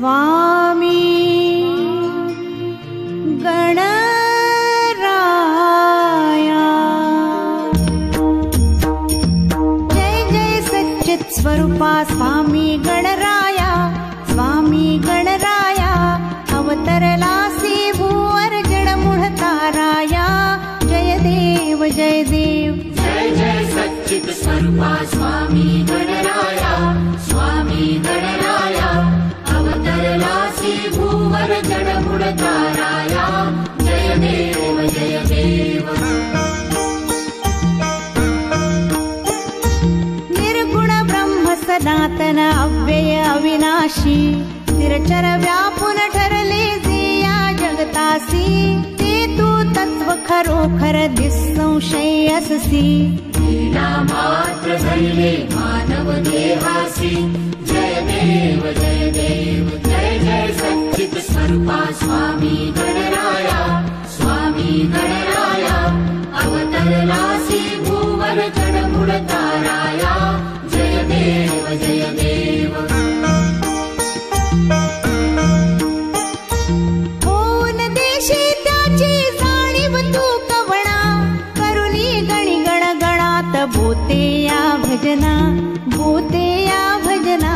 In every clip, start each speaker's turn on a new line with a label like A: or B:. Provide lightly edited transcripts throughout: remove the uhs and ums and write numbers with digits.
A: स्वामी गणराया। जय जय सच्चित स्वरूपा स्वामी गणराया, स्वामी गणराया अवतरलासी भूवर जडमूळ ताराया। जय देव जय देव।
B: जय जय सच्चित स्वरूपा स्वामी गणराया, स्वामी गणराया अवतरलासी भूवर जडमूळ ताराया। जय देव जय देव।
A: निर्गुण ब्रह्म सनातन अव्यय अविनाशी, स्थिरचर व्यापून ठरले जे या जगतासी। ते तू तत्व खरोखर निसंशय अससी।
B: लीला मात्र धरिले मानव देहासी। जय देव जय देव। जय जय सच्चित स्वरूपा स्वामी गणराया, स्वामी गणराया अवतरलासी भूवर जडमूळ ताराया। जय देव जय देव।
A: होऊन देशी त्याची जाणीव तू कवणा, करुणी गणी गण गणात बोते या भजना, बोते या भजना।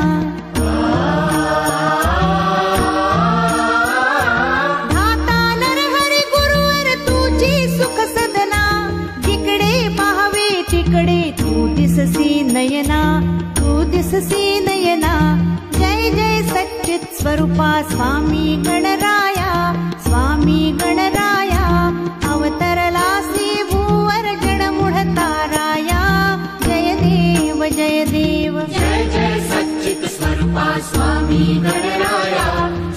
A: धाता नरहरी गुरुवर तुझी सुख सदना, जिकडे पाहावे तिकडे तू दिससी नयना, तू दिससी नयना। जय जय सच्चित स्वरूपा स्वामी गणराया, स्वामी गणराया अवतरलासी भूवर जडमूळ ताराया। जय देव जय देव।
B: जय जय सच्चित स्वरूपा स्वामी गणराया,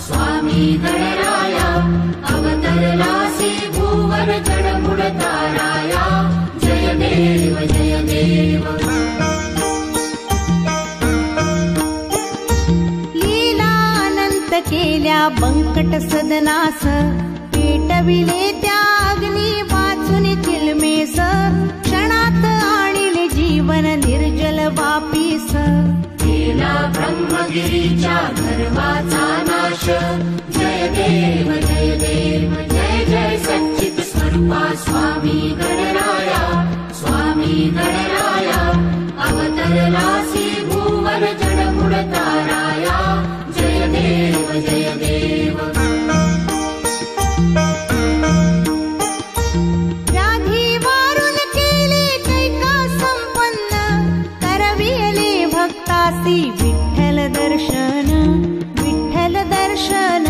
B: स्वामी गणराया अवतरलासी भूवर जडमूळ ताराया। जय देव जय देव।
A: लीला अनंत केल्या बंकट सदनास, पेटविले त्या अग्नी वाचून चिलमेस। क्षणात आणिले जीवन निर्जल वापीस।
B: केला ब्रह्मगिरीच्या गर्वाचा नाश। जय देव जय देव। जय जय सच्चित स्वरूपा स्वामी गणराया, स्वामी गणराया अवतरलासी भूवर जडमूळ ताराया। जय देव जय देव।
A: व्याधी वारून केले कैका संपन्न, करविले भक्तासी विठ्ठल दर्शन, विठ्ठल दर्शन।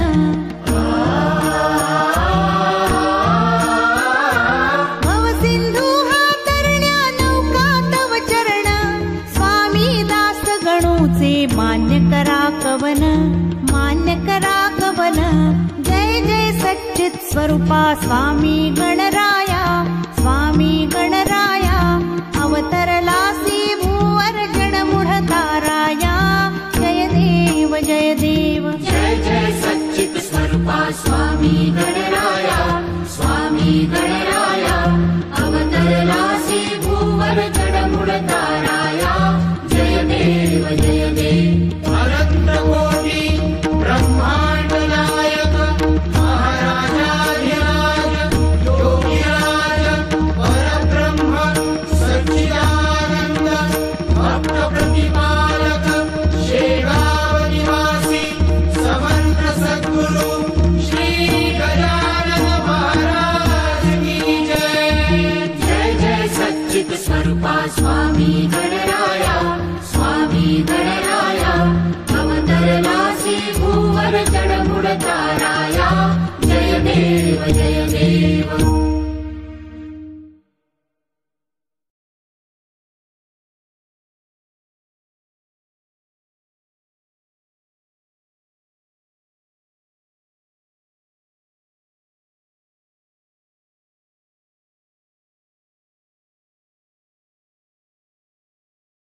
A: भवसिंधू हा तरण्या नौका तव चरण, स्वामी दास गणूचे मान्य करा कवन, मान्य करा कवन। जय जय सच्चित स्वरूपा स्वामी गणराया, स्वामी गणराया अवतरलासी भूवर जडमूळ ताराया। जय देव जय देव।
B: जय जय सच्चित स्वरूपा स्वामी गणराया, स्वामी गणराया अवतरलासी भूवर जडमूळ ताराया। जय देव जय देव।
C: अनंतकोटी ब्रह्मांड नायक महाराजाधिराज योगीराज परब्रह्म सच्चिदानंद भक्त प्रतिपालक शेगाव निवासी समर्थ सद्गुरु श्री गजानन महाराज की जय।
B: जय जय सच्चित स्वरूपा स्वामी गणराया, स्वामी गणराया अवतरलासी भूवर जडमूळ ताराया। जय देव जय देव।